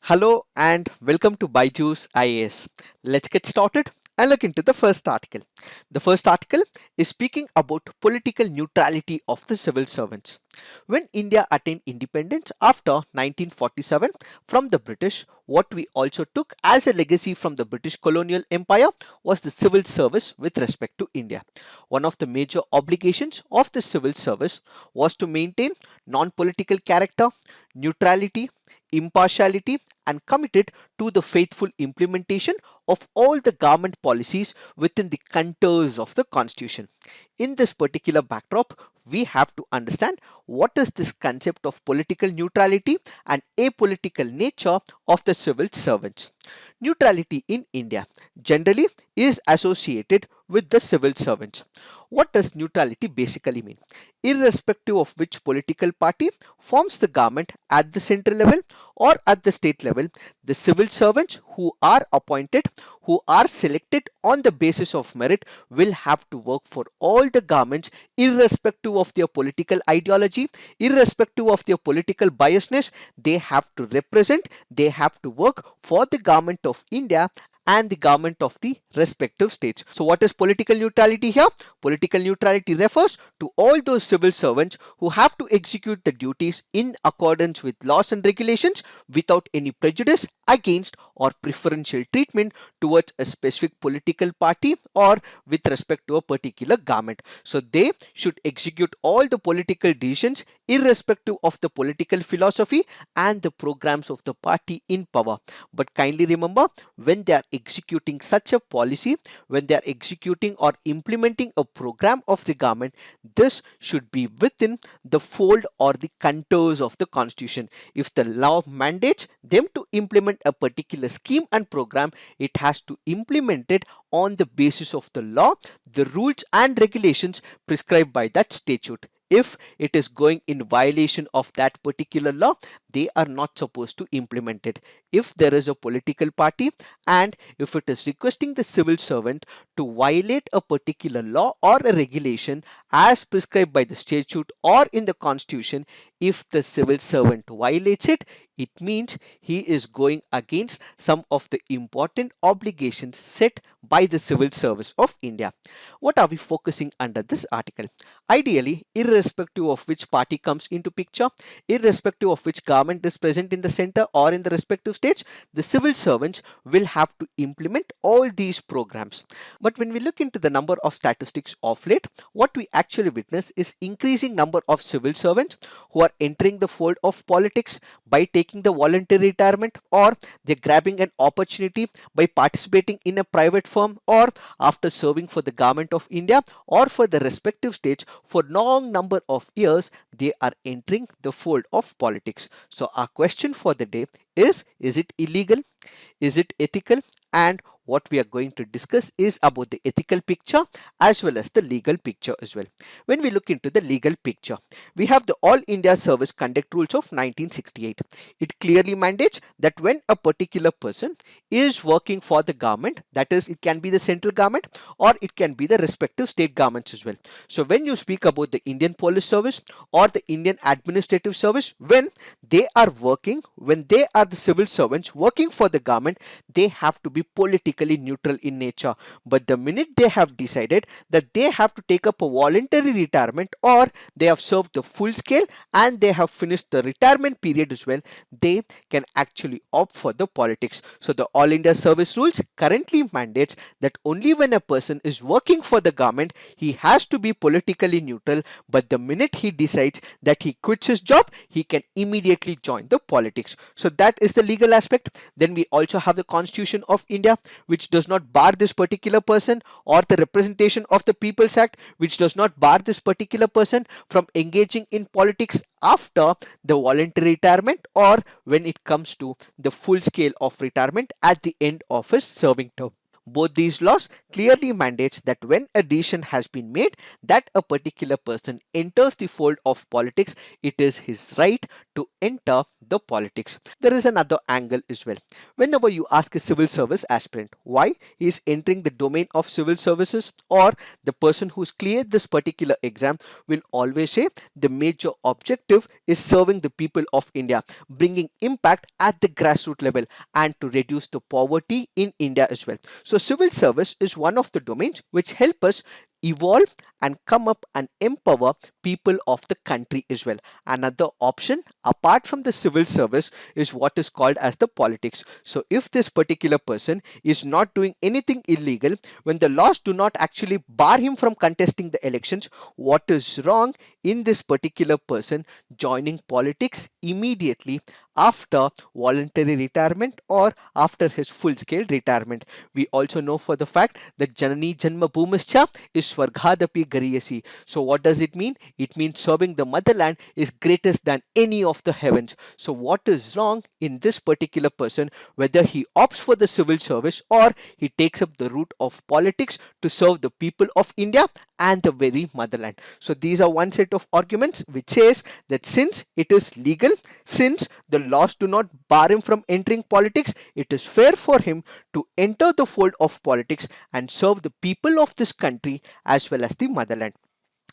Hello and welcome to Byju's IAS. Let's get started and look into the first article. The first article is speaking about political neutrality of the civil servants. When India attained independence after 1947 from the British, what we also took as a legacy from the British colonial empire was the civil service with respect to India. One of the major obligations of the civil service was to maintain non-political character, neutrality, impartiality, and committed to the faithful implementation of all the government policies within the contours of the constitution. In this particular backdrop, we have to understand what is this concept of political neutrality and apolitical nature of the civil servants. Neutrality in India generally is associated with the civil servants. What does neutrality basically mean? Irrespective of which political party forms the government at the central level or at the state level, the civil servants who are appointed, who are selected on the basis of merit, will have to work for all the governments irrespective of their political ideology, irrespective of their political biasness. They have to represent, they have to work for the government of India and the government of the respective states. So what is political neutrality here? Political neutrality refers to all those civil servants who have to execute the duties in accordance with laws and regulations without any prejudice against or preferential treatment towards a specific political party or with respect to a particular government. So they should execute all the political decisions irrespective of the political philosophy and the programs of the party in power. But kindly remember, when they are executing such a policy, when they are executing or implementing a program of the government, this should be within the fold or the contours of the constitution. If the law mandates them to implement a particular scheme and program, it has to implement it on the basis of the law, the rules and regulations prescribed by that statute. If it is going in violation of that particular law, they are not supposed to implement it. If there is a political party and if it is requesting the civil servant to violate a particular law or a regulation as prescribed by the statute or in the constitution, if the civil servant violates it, it means he is going against some of the important obligations set by the civil service of India. What are we focusing under this article? Ideally, irrespective of which party comes into picture, irrespective of which government is present in the center or in the respective states, the civil servants will have to implement all these programs. But when we look into the number of statistics of late, what we actually witness is increasing number of civil servants who are entering the fold of politics by taking the voluntary retirement, or they're grabbing an opportunity by participating in a private firm, or after serving for the government of India or for the respective states for long number of years, they are entering the fold of politics. So our question for the day is it illegal? Is it ethical? And what we are going to discuss is about the ethical picture as well as the legal picture as well. When we look into the legal picture, we have the All India Service Conduct Rules of 1968. It clearly mandates that when a particular person is working for the government, that is, it can be the central government or it can be the respective state governments as well. So when you speak about the Indian Police Service or the Indian Administrative Service, when they are working, when they are the civil servants working for the government, they have to be politically neutral in nature. But the minute they have decided that they have to take up a voluntary retirement, or they have served the full scale and they have finished the retirement period as well, they can actually opt for the politics. So the All India Service Rules currently mandates that only when a person is working for the government, he has to be politically neutral. But the minute he decides that he quits his job, he can immediately join the politics. So that is the legal aspect. Then we also have the Constitution of India, which does not bar this particular person, or the Representation of the People's Act, which does not bar this particular person from engaging in politics after the voluntary retirement or when it comes to the full scale of retirement at the end of his serving term. Both these laws clearly mandates that when a decision has been made that a particular person enters the fold of politics, it is his right to enter the politics. There is another angle as well. Whenever you ask a civil service aspirant why he is entering the domain of civil services, or the person who's cleared this particular exam will always say the major objective is serving the people of India, bringing impact at the grassroots level and to reduce the poverty in India as well. So civil service is one of the domains which help us evolve and come up and empower people of the country as well. Another option apart from the civil service is what is called as the politics. So if this particular person is not doing anything illegal, when the laws do not actually bar him from contesting the elections, what is wrong in this particular person joining politics immediately after voluntary retirement or after his full scale retirement? We also know for the fact that Janani Janma Bhumischa is Swarghadapi Gariyasi. So what does it mean? It means serving the motherland is greatest than any of the heavens. So what is wrong in this particular person, whether he opts for the civil service or he takes up the route of politics to serve the people of India and the very motherland? So these are one set of arguments which says that since it is legal, since the laws do not bar him from entering politics, it is fair for him to enter the fold of politics and serve the people of this country as well as the motherland.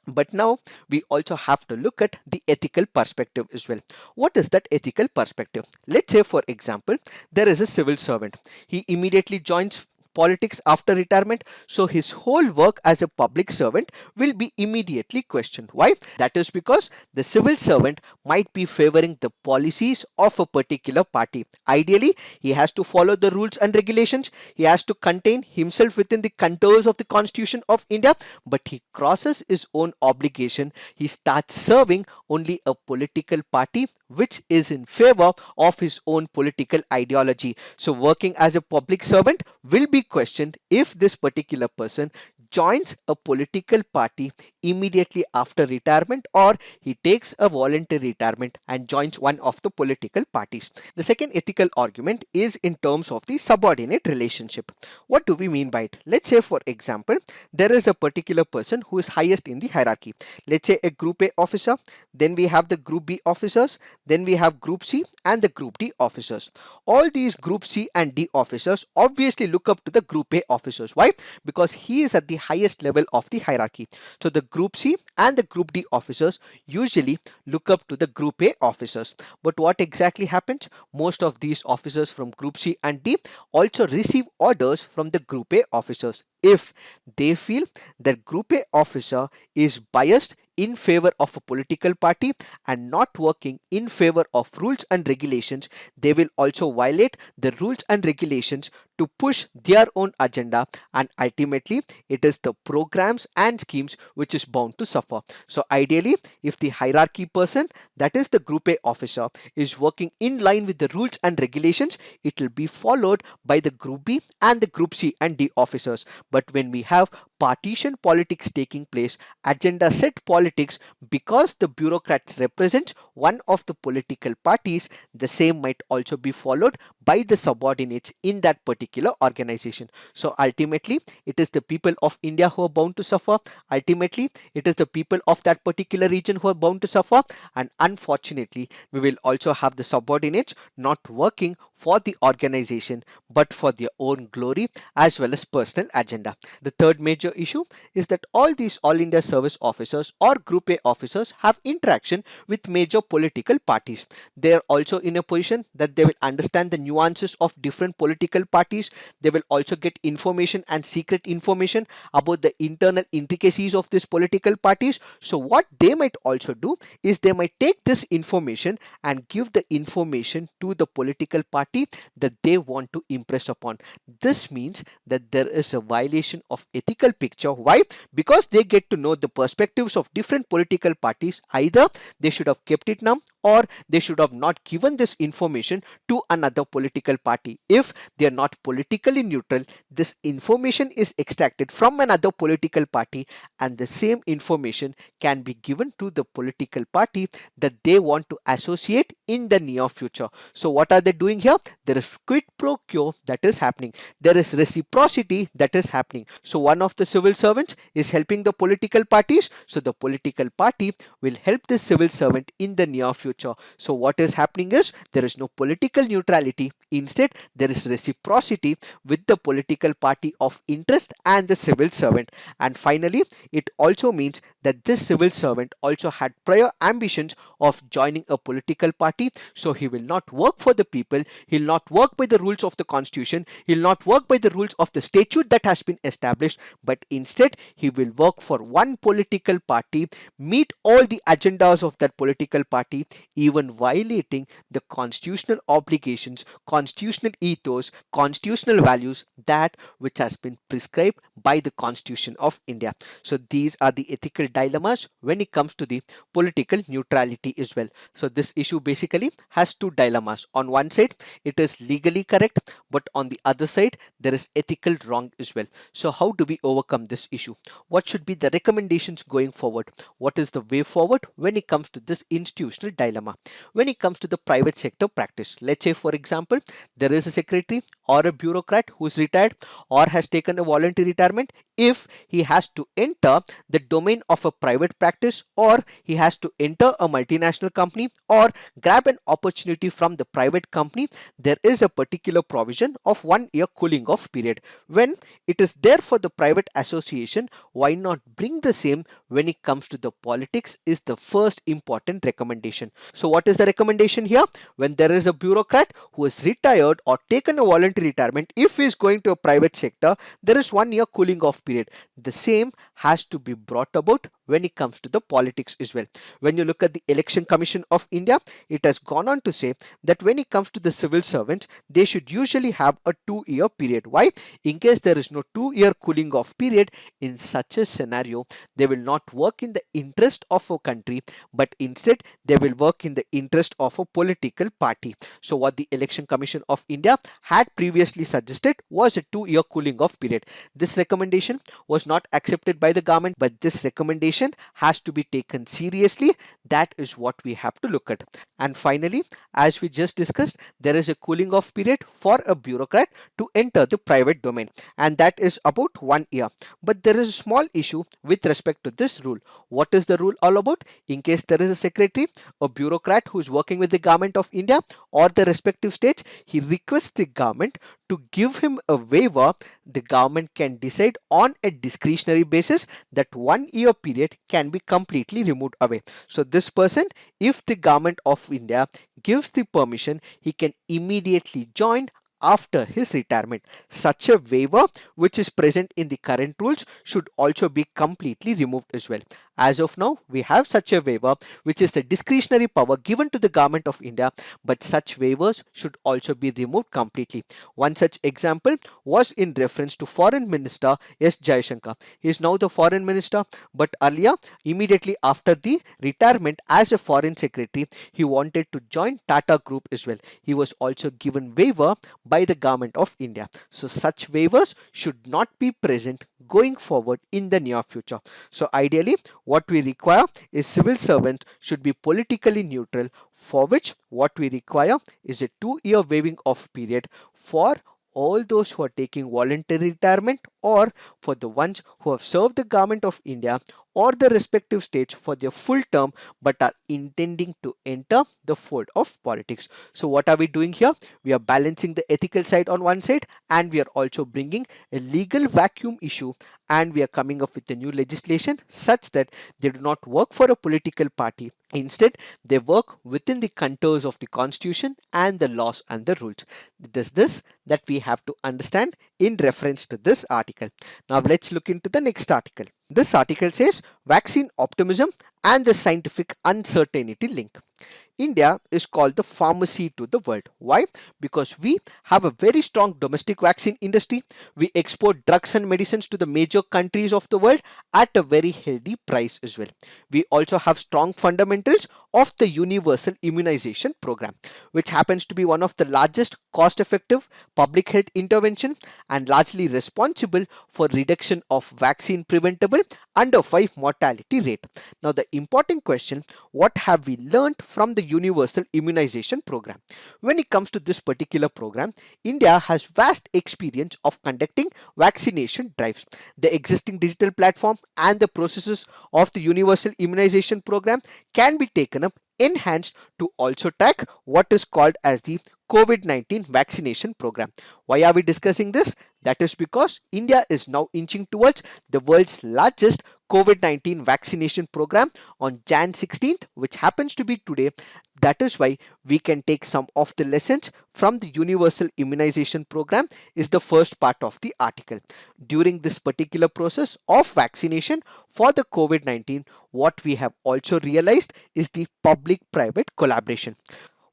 But now we also have to look at the ethical perspective as well. What is that ethical perspective? Let's say, for example, there is a civil servant. He immediately joins politics after retirement, so his whole work as a public servant will be immediately questioned. Why? That is because the civil servant might be favoring the policies of a particular party. Ideally, he has to follow the rules and regulations, he has to contain himself within the contours of the Constitution of India, but he crosses his own obligation. He starts serving only a political party which is in favor of his own political ideology. So working as a public servant will be questioned if this particular person joins a political party immediately after retirement, or he takes a voluntary retirement and joins one of the political parties. The second ethical argument is in terms of the subordinate relationship. What do we mean by it? Let's say, for example, there is a particular person who is highest in the hierarchy. Let's say a group A officer, then we have the group B officers, then we have group C and the group D officers. All these group C and D officers obviously look up to the group A officers. Why? Because he is at the highest level of the hierarchy. So the group C and the group D officers usually look up to the group A officers. But what exactly happens? Most of these officers from group C and D also receive orders from the group A officers. If they feel that group A officer is biased in favor of a political party and not working in favor of rules and regulations, they will also violate the rules and regulations to push their own agenda, and ultimately it is the programs and schemes which is bound to suffer. So ideally, if the hierarchy person, that is the group A officer, is working in line with the rules and regulations, it will be followed by the group B and the group C and D officers. But when we have partition politics taking place, agenda set politics, because the bureaucrats represent one of the political parties, the same might also be followed by the subordinates in that particular organization. So ultimately, it is the people of India who are bound to suffer. Ultimately, it is the people of that particular region who are bound to suffer. And unfortunately, we will also have the subordinates not working for the organization but for their own glory as well as personal agenda. The third major issue is that all these All India Service officers or Group A officers have interaction with major political parties. They are also in a position that they will understand the nuances of different political parties. They will also get information and secret information about the internal intricacies of these political parties. So what they might also do is they might take this information and give the information to the political party that they want to impress upon. This means that there is a violation of ethical picture. Why? Because they get to know the perspectives of different political parties. Either they should have kept it numb or they should have not given this information to another political party. If they are not politically neutral, this information is extracted from another political party and the same information can be given to the political party that they want to associate in the near future. So what are they doing here? there is quid pro quo that is happening. There is reciprocity that is happening. So one of the civil servants is helping the political parties. So the political party will help the civil servant in the near future. So what is happening is there is no political neutrality. Instead, there is reciprocity with the political party of interest and the civil servant. And finally, it also means that this civil servant also had prior ambitions of joining a political party. So he will not work for the people, he'll not work by the rules of the constitution, he'll not work by the rules of the statute that has been established, but instead he will work for one political party, meet all the agendas of that political party, even violating the constitutional obligations, constitutional ethos, constitutional values that which has been prescribed by the Constitution of India. So these are the ethical dilemmas when it comes to the political neutrality as well. So this issue basically has two dilemmas. On one side, it is legally correct, but on the other side, there is ethical wrong as well. So how do we overcome this issue? What should be the recommendations going forward? What is the way forward when it comes to this institutional dilemma? When it comes to the private sector practice, let's say for example, there is a secretary or a bureaucrat who's retired or has taken a voluntary retirement. If he has to enter the domain of a private practice, or he has to enter a multinational company or grab an opportunity from the private company, there is a particular provision of 1 year cooling off period. When it is there for the private association, why not bring the same when it comes to the politics is the first important recommendation. So what is the recommendation here? When there is a bureaucrat who is retired or taken a voluntary retirement, if he is going to a private sector, there is 1 year cooling off period. The same has to be brought about when it comes to the politics as well. When you look at the Election Commission of India, it has gone on to say that when it comes to the civil servants, they should usually have a 2 year period. Why? In case there is no 2 year cooling off period, in such a scenario, they will not work in the interest of a country, but instead they will work in the interest of a political party. So what the Election Commission of India had previously suggested was a 2 year cooling off period. This recommendation was not accepted by the government, but this recommendation has to be taken seriously. That is what we have to look at. And finally, as we just discussed, there is a cooling off period for a bureaucrat to enter the private domain, and that is about 1 year. But there is a small issue with respect to this rule. What is the rule all about? In case there is a secretary, a bureaucrat who is working with the government of India or the respective states, he requests the government to give him a waiver. The government can decide on a discretionary basis that 1 year period can be completely removed away. So this person, if the government of India gives the permission, he can immediately join after his retirement. Such a waiver which is present in the current rules should also be completely removed as well. As of now, we have such a waiver which is a discretionary power given to the government of India, but such waivers should also be removed completely. One such example was in reference to Foreign Minister S. Jaishankar. He is now the Foreign Minister, but earlier, immediately after the retirement as a Foreign Secretary, he wanted to join Tata Group as well. He was also given waiver by the government of India. So such waivers should not be present going forward in the near future. So ideally, what we require is civil servants should be politically neutral, for which what we require is a 2 year waiving off period for all those who are taking voluntary retirement, or for the ones who have served the government of India or the respective states for their full term but are intending to enter the fold of politics. So what are we doing here? We are balancing the ethical side on one side, and we are also bringing a legal vacuum issue, and we are coming up with a new legislation such that they do not work for a political party. Instead, they work within the contours of the constitution and the laws and the rules. It is this that we have to understand in reference to this article. Now let's look into the next article. This article says vaccine optimism and the scientific uncertainty link. India is called the pharmacy to the world. Why? Because we have a very strong domestic vaccine industry. We export drugs and medicines to the major countries of the world at a very healthy price as well. We also have strong fundamentals of the universal immunization program, which happens to be one of the largest cost-effective public health intervention and largely responsible for reduction of vaccine preventable under 5 mortality rate. Now the important question, what have we learned from the universal immunization program. When it comes to this particular program, India has vast experience of conducting vaccination drives. The existing digital platform and the processes of the universal immunization program can be taken up enhanced to also track what is called as the COVID-19 vaccination program. Why are we discussing this? That is because India is now inching towards the world's largest COVID-19 vaccination program on Jan 16th, which happens to be today. That is why we can take some of the lessons from the universal immunization program is the first part of the article. During this particular process of vaccination for the COVID-19, what we have also realized is the public-private collaboration.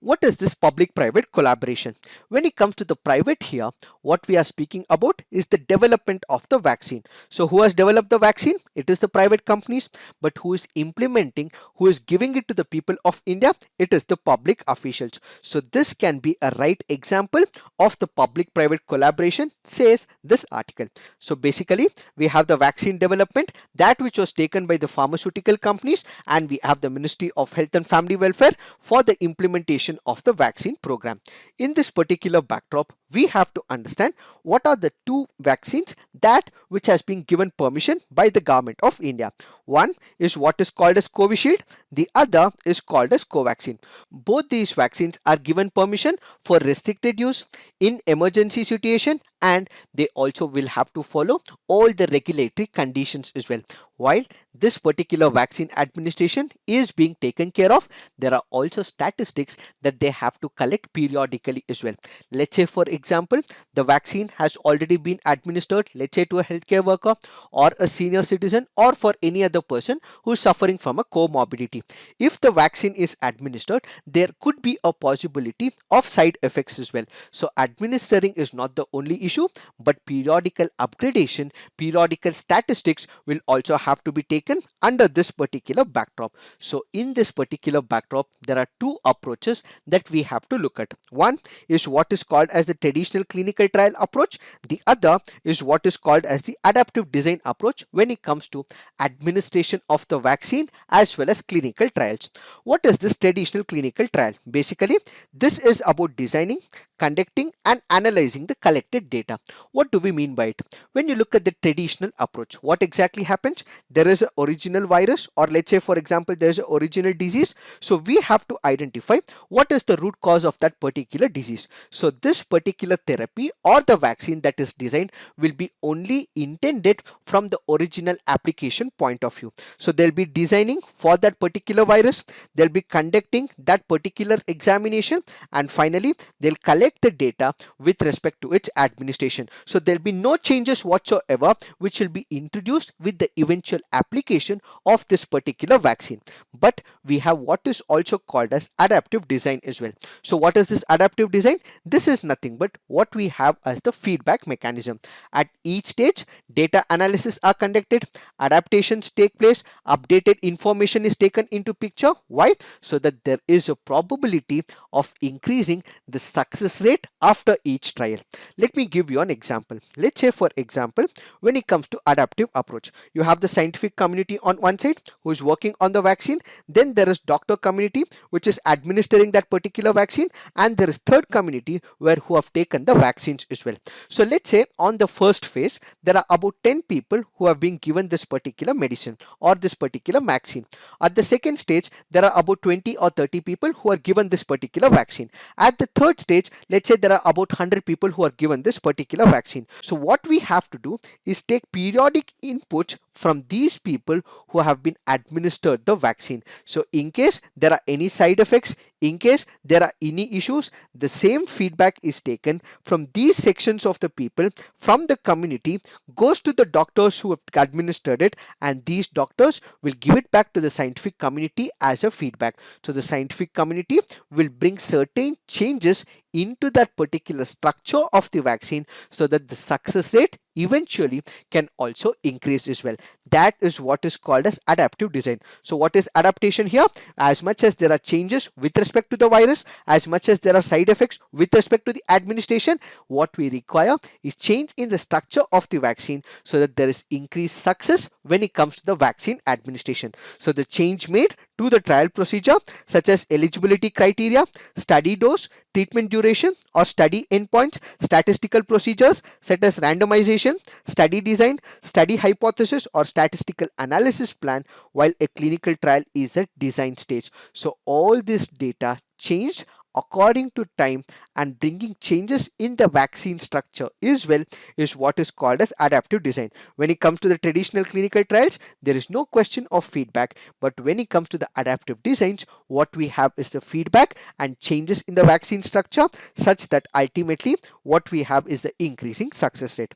What is this public-private collaboration? When it comes to the private here, what we are speaking about is the development of the vaccine. So who has developed the vaccine? It is the private companies, but who is implementing, who is giving it to the people of India? It is the public officials. So this can be a right example of the public-private collaboration, says this article. So basically, we have the vaccine development, that which was taken by the pharmaceutical companies, and we have the Ministry of Health and Family Welfare for the implementation of the vaccine program. In this particular backdrop, we have to understand what are the two vaccines that which has been given permission by the government of India. One is what is called as Covishield, the other is called as Covaxin. Both these vaccines are given permission for restricted use in emergency situation, and they also will have to follow all the regulatory conditions as well. While this particular vaccine administration is being taken care of, there are also statistics that they have to collect periodically as well. Let's say for example, the vaccine has already been administered, let's say to a healthcare worker or a senior citizen or for any other person who is suffering from a comorbidity. If the vaccine is administered, there could be a possibility of side effects as well. So administering is not the only issue, but periodical upgradation, periodical statistics will also have to be taken under this particular backdrop. So in this particular backdrop, there are two approaches that we have to look at. One is what is called as the traditional clinical trial approach. The other is what is called as the adaptive design approach when it comes to administration of the vaccine as well as clinical trials. What is this traditional clinical trial? Basically, this is about designing, conducting and analyzing the collected data. What do we mean by it? When you look at the traditional approach, what exactly happens? There is an original virus, or let's say for example there is an original disease. So we have to identify what is the root cause of that particular disease. So this particular therapy or the vaccine that is designed will be only intended from the original application point of view. So they'll be designing for that particular virus, they'll be conducting that particular examination, and finally they'll collect the data with respect to its administration. So there'll be no changes whatsoever which will be introduced with the eventual application of this particular vaccine. But we have what is also called as adaptive design as well. So what is this adaptive design? This is nothing but what we have as the feedback mechanism. At each stage, data analysis are conducted, adaptations take place, updated information is taken into picture. Why? So that there is a probability of increasing the success rate after each trial. Let me give you an example. Let's say for example, when it comes to adaptive approach, you have the scientific community on one side who is working on the vaccine, then there is doctor community which is administering that particular vaccine, and there is third community where who have taken the vaccines as well. So let's say on the first phase there are about 10 people who have been given this particular medicine or this particular vaccine. At the second stage there are about 20 or 30 people who are given this particular vaccine. At the third stage, let's say there are about 100 people who are given this particular vaccine. So what we have to do is take periodic inputs from these people who have been administered the vaccine. So in case there are any side effects, in case there are any issues, the same feedback is taken from these sections of the people from the community, goes to the doctors who have administered it, and these doctors will give it back to the scientific community as a feedback. So the scientific community will bring certain changes into that particular structure of the vaccine so that the success rate eventually can also increase as well. That is what is called as adaptive design. So what is adaptation here? As much as there are changes with respect to the virus, as much as there are side effects with respect to the administration, what we require is change in the structure of the vaccine so that there is increased success when it comes to the vaccine administration. So the change made to the trial procedure, such as eligibility criteria, study dose, treatment duration or study endpoints, statistical procedures such as randomization, study design, study hypothesis or statistical analysis plan, while a clinical trial is at design stage. So all this data changed according to time, and bringing changes in the vaccine structure is well is what is called as adaptive design. When it comes to the traditional clinical trials, there is no question of feedback, but when it comes to the adaptive designs, what we have is the feedback and changes in the vaccine structure, such that ultimately what we have is the increasing success rate.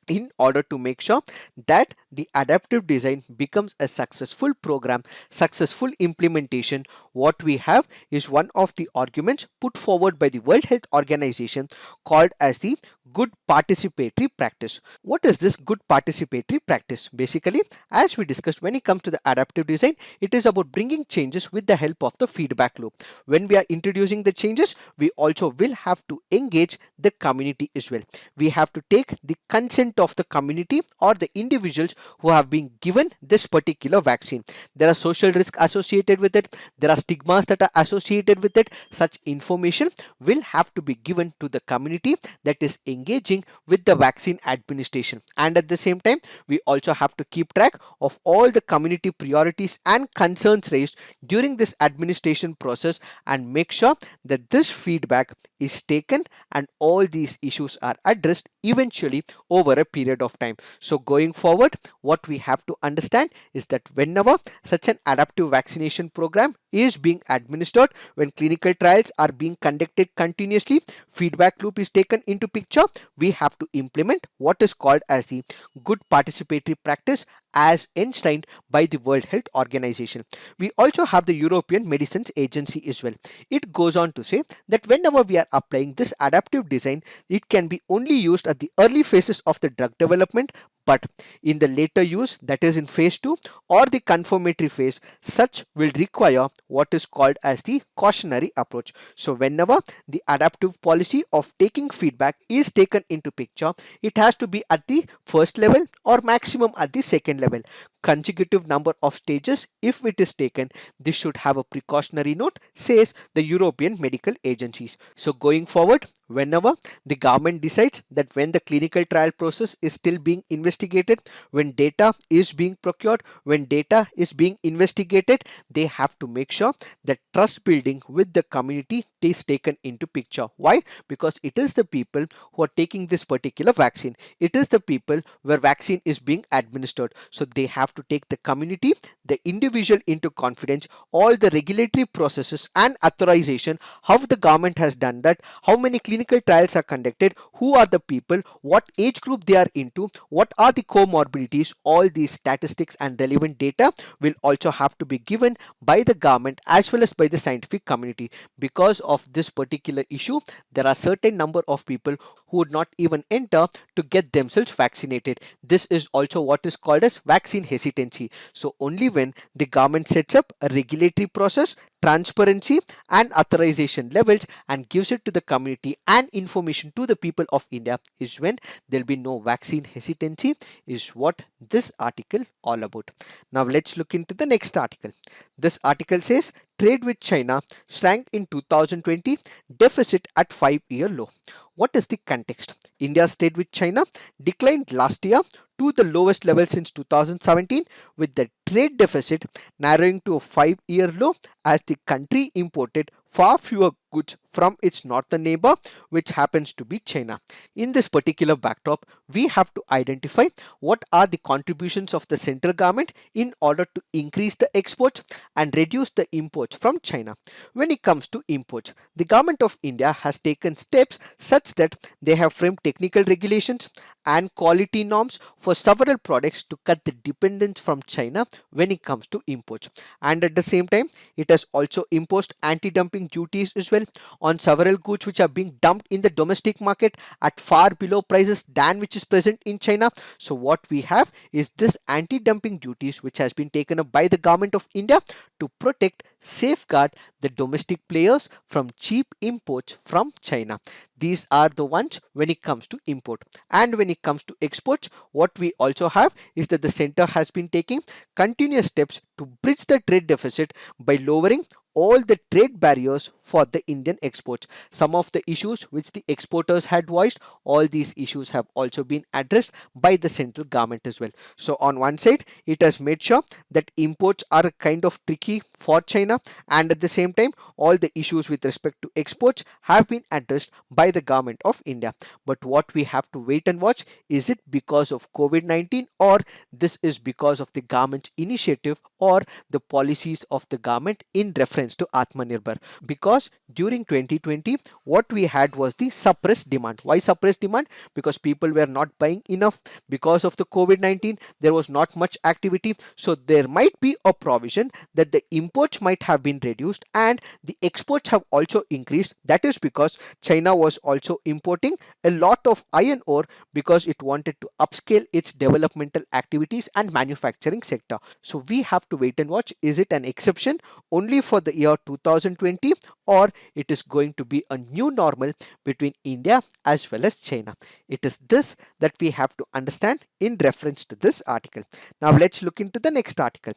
In order to make sure that the adaptive design becomes a successful program, successful implementation, what we have is one of the arguments put forward by the World Health Organization called as the good participatory practice. What is this good participatory practice? Basically, as we discussed, when it comes to the adaptive design, it is about bringing changes with the help of the feedback loop. When we are introducing the changes, we also will have to engage the community as well. We have to take the consent of the community or the individuals who have been given this particular vaccine. There are social risks associated with it, there are stigmas that are associated with it. Such information will have to be given to the community that is engaging with the vaccine administration, and at the same time we also have to keep track of all the community priorities and concerns raised during this administration process, and make sure that this feedback is taken and all these issues are addressed eventually over a period of time. So going forward, what we have to understand is that whenever such an adaptive vaccination program is being administered, when clinical trials are being conducted continuously, feedback loop is taken into picture, we have to implement what is called as the good participatory practice as enshrined by the World Health Organization. We also have the European Medicines Agency as well. It goes on to say that whenever we are applying this adaptive design, it can be only used at the early phases of the drug development, but in the later use, that is in phase 2 or the confirmatory phase, such will require what is called as the cautionary approach. So whenever the adaptive policy of taking feedback is taken into picture, it has to be at the first level or maximum at the second level. Consecutive number of stages, if it is taken, this should have a precautionary note, says the European medical agencies. So going forward, whenever the government decides that when the clinical trial process is still being investigated, when data is being procured, when data is being investigated, they have to make sure that trust building with the community is taken into picture. Why? Because it is the people who are taking this particular vaccine. It is the people where vaccine is being administered. So they have to take the community, the individual into confidence, all the regulatory processes and authorization, how the government has done that, how many clinical trials are conducted, who are the people, what age group they are into, what are the comorbidities, all these statistics and relevant data will also have to be given by the government as well as by the scientific community. Because of this particular issue, there are certain number of people who would not even enter to get themselves vaccinated. This is also what is called as vaccine hesitancy. So only when the government sets up a regulatory process, transparency and authorization levels and gives it to the community and information to the people of India is when there will be no vaccine hesitancy, is what this article all about. Now let's look into the next article. This article says trade with China shrank in 2020, deficit at 5-year low. What is the context? India's trade with China declined last year to the lowest level since 2017, with the trade deficit narrowing to a 5-year low as the country imported far fewer goods from its northern neighbor, which happens to be China. In this particular backdrop, we have to identify what are the contributions of the central government in order to increase the exports and reduce the imports from China. When it comes to imports, the government of India has taken steps such that they have framed technical regulations and quality norms for several products to cut the dependence from China when it comes to imports. And at the same time, it has also imposed anti-dumping duties as well on several goods which are being dumped in the domestic market at far below prices than which is present in China. So what we have is this anti-dumping duties which has been taken up by the government of India to protect, safeguard the domestic players from cheap imports from China. These are the ones when it comes to import. And when it comes to exports, what we also have is that the center has been taking continuous steps to bridge the trade deficit by lowering all the trade barriers for the Indian exports. Some of the issues which the exporters had voiced, all these issues have also been addressed by the central government as well. So on one side, it has made sure that imports are kind of tricky for China, and at the same time, all the issues with respect to exports have been addressed by the government of India. But what we have to wait and watch, is it because of COVID-19, or this is because of the government's initiative or the policies of the government in reference to Atmanirbhar? Because during 2020, what we had was the suppressed demand. Why suppressed demand? Because people were not buying enough because of the COVID-19. There was not much activity, so there might be a provision that the imports might have been reduced and the exports have also increased. That is because China was also importing a lot of iron ore because it wanted to upscale its developmental activities and manufacturing sector. So we have to wait and watch. Is it an exception only for the year 2020, or it is going to be a new normal between India as well as China? It is this that we have to understand in reference to this article. Now let's look into the next article.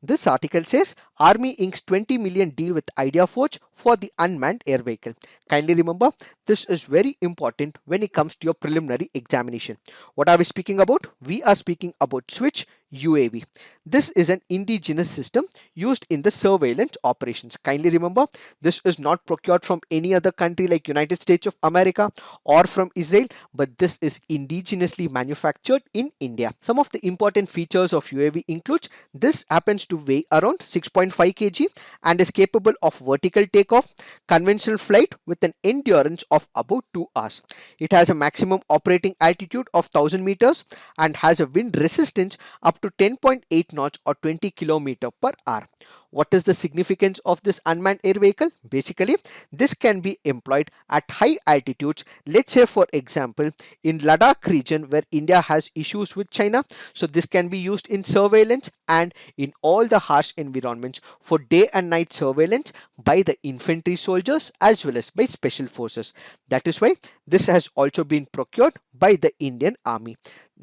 This article says Army inks 20 million deal with IdeaForge for the unmanned air vehicle. Kindly remember, this is very important when it comes to your preliminary examination. What are we speaking about? We are speaking about Switch UAV. This is an indigenous system used in the surveillance operations. Kindly remember, this is not procured from any other country like United States of America or from Israel, but this is indigenously manufactured in India. Some of the important features of UAV includes this happens to weigh around 6.5 kg and is capable of vertical takeoff, conventional flight with an endurance of about 2 hours. It has a maximum operating altitude of 1000 meters and has a wind resistance up to 10.8 knots or 20 km per hour. What is the significance of this unmanned air vehicle? Basically, this can be employed at high altitudes. Let's say, for example, in Ladakh region where India has issues with China. So this can be used in surveillance and in all the harsh environments for day and night surveillance by the infantry soldiers as well as by special forces. That is why this has also been procured by the Indian Army.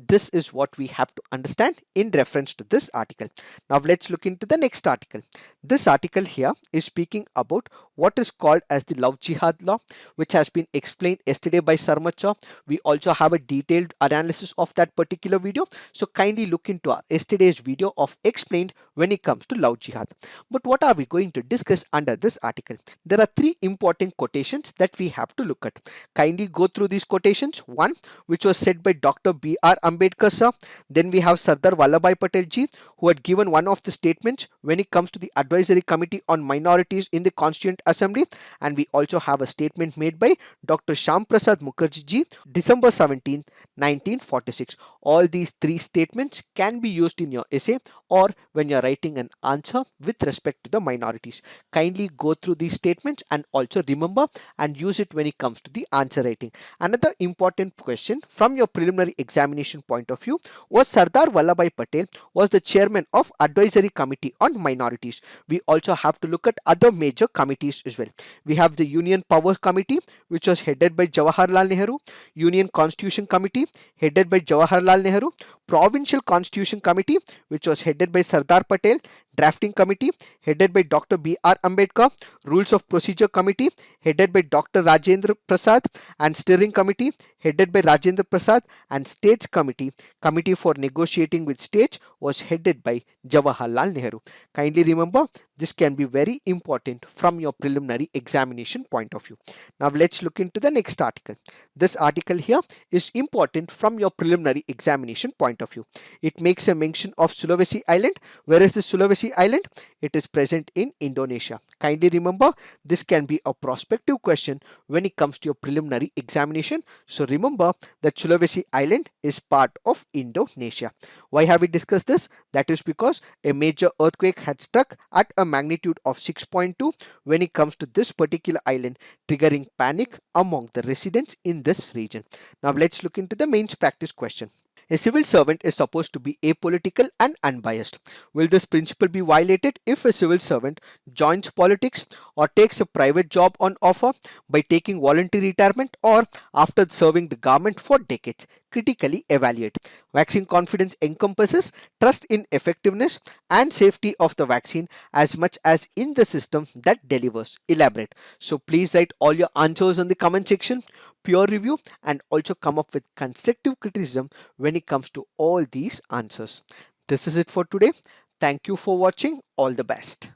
This is what we have to understand in reference to this article. Now let's look into the next article. This article here is speaking about what is called as the love jihad law, which has been explained yesterday by Sarmacha. We also have a detailed analysis of that particular video, so kindly look into our yesterday's video of explained when it comes to love jihad. But what are we going to discuss under this article? There are three important quotations that we have to look at. Kindly go through these quotations. One, which was said by Dr. B.R. Ambedkar sir. Then we have Sardar Vallabhbhai Patel ji, who had given one of the statements when it comes to the Advisory Committee on Minorities in the Constituent Assembly. And we also have a statement made by Dr. Shyam Prasad Mukherjee ji, December 17th, 1946. All these three statements can be used in your essay or when you're writing an answer with respect to the minorities. Kindly go through these statements and also remember and use it when it comes to the answer writing. Another important question from your preliminary examination point of view was Sardar Vallabhbhai Patel was the chairman of Advisory Committee on Minorities. We also have to look at other major committees as well. We have the Union Powers Committee, which was headed by Jawaharlal Nehru, Union Constitution Committee headed by Jawaharlal Nehru, Provincial Constitution Committee, which was headed by Sardar Patel, Drafting Committee headed by Dr. B.R. Ambedkar, Rules of Procedure Committee headed by Dr. Rajendra Prasad, and Steering Committee headed by Rajendra Prasad, and States Committee, Committee for Negotiating with States, was headed by Jawaharlal Nehru. Kindly remember, this can be very important from your preliminary examination point of view. Now let's look into the next article. This article here is important from your preliminary examination point of view. It makes a mention of Sulawesi Island. Where is the Sulawesi Island? It is present in Indonesia. Kindly remember, this can be a prospective question when it comes to your preliminary examination. So remember that Sulawesi Island is part of Indonesia. Why have we discussed this? That is because a major earthquake had struck at a magnitude of 6.2 when it comes to this particular island, triggering panic among the residents in this region. Now let's look into the mains practice question. A civil servant is supposed to be apolitical and unbiased. Will this principle be violated if a civil servant joins politics or takes a private job on offer by taking voluntary retirement or after serving the government for decades? Critically evaluate. Vaccine confidence encompasses trust in effectiveness and safety of the vaccine as much as in the system that delivers. Elaborate. So please write all your answers in the comment section, peer review, and also come up with constructive criticism when it comes to all these answers. This is it for today. Thank you for watching. All the best.